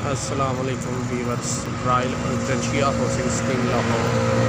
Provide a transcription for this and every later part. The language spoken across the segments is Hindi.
अस्सलाम वालेकुम viewers. Royal Argentia housing scheme Lahore.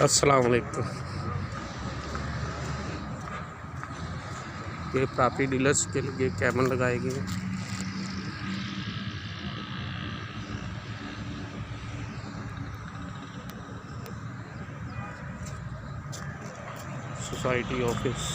अस्सलाम वालेकुम। ये प्रॉपर्टी डीलर्स के लिए कैमरा लगाए गए हैं। Society office,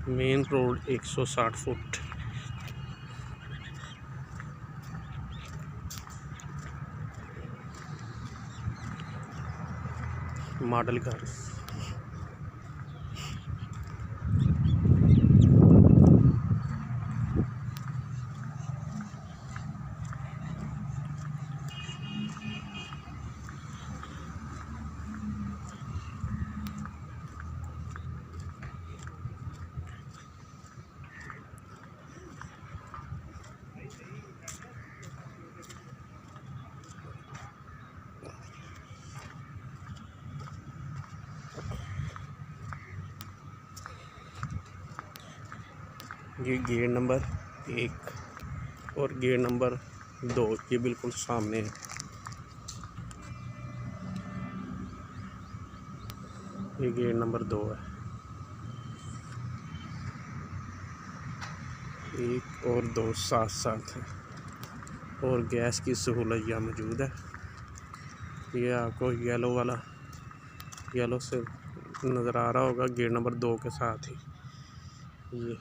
main road 160 foot. Model घर, ये गेट नंबर 1 और गेट नंबर 2 ये बिल्कुल सामने है। ये गेट नंबर 2 है। 1 और 2 साथ साथ है और गैस की सहूलत यहाँ मौजूद है। ये आपको येलो से नज़र आ रहा होगा गेट नंबर 2 के साथ ही। ये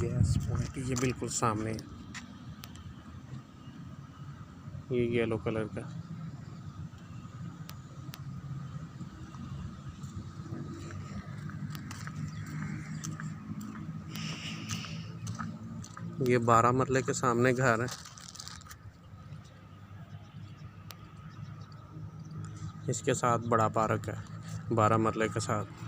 गैस पॉइंट ये बिल्कुल सामने है। ये येलो कलर का ये 12 मरले के सामने घर है। इसके साथ बड़ा पार्क है 12 मरले के साथ।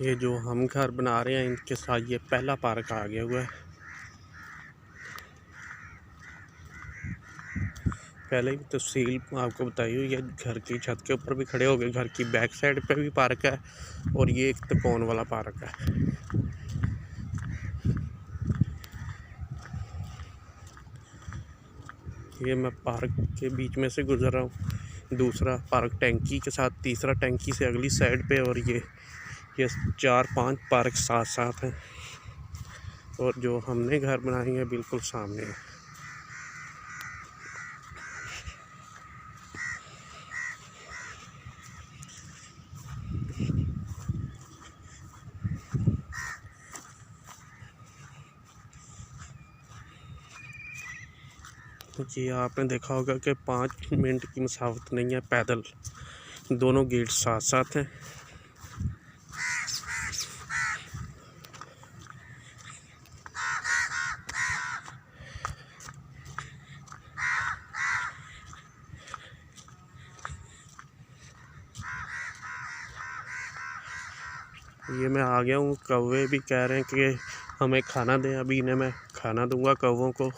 ये जो हम घर बना रहे हैं इनके साथ ये पहला पार्क आ गया हुआ है। पहले की तफसील आपको बताई हुई है। घर की छत के ऊपर भी खड़े हो गए। घर की बैक साइड पे भी पार्क है और ये एक तिकोन वाला पार्क है। ये मैं पार्क के बीच में से गुजर रहा हूँ। दूसरा पार्क टैंकी के साथ, तीसरा टैंकी से अगली साइड पे, और ये 4-5 पार्क साथ साथ हैं। और जो हमने घर बनाए हैं बिल्कुल सामने है। जी आपने देखा होगा कि 5 मिनट की मसावत नहीं है पैदल। दोनों गेट साथ साथ हैं। ये मैं आ गया हूँ। कौवे भी कह रहे हैं कि हमें खाना दें, अभी इन्हें मैं खाना दूंगा कौवों को।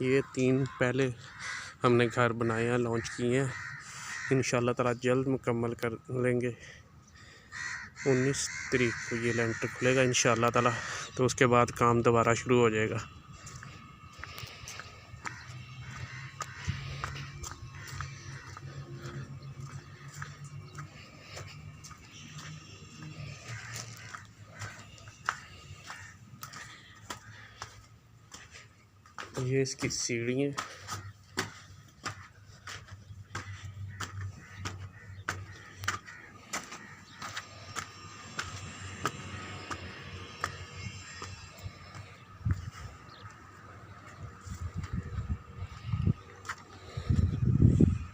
ये 3 पहले हमने घर बनाए हैं, लॉन्च किए हैं, इंशाल्लाह ताला जल्द मुकम्मल कर लेंगे। 19 तारीख को ये लेंटर खुलेगा इंशाल्लाह ताला, तो उसके बाद काम दोबारा शुरू हो जाएगा। ये इसकी सीढ़ी है।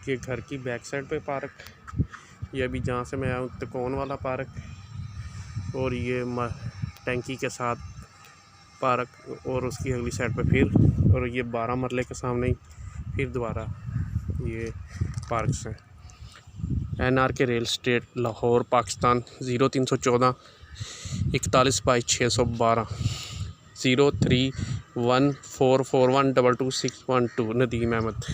ये घर की बैक साइड पे पार्क, ये अभी जहाँ से मैं आया हूँ तिकोन वाला पार्क, और ये टैंकी के साथ पार्क, और उसकी अगली साइड पे फिर, और ये 12 मरले के सामने ही फिर दोबारा ये पार्क्स हैं। NRK real estate, Lahore, Pakistan. 0314 41/612 031441222612। Nadeem Ahmad.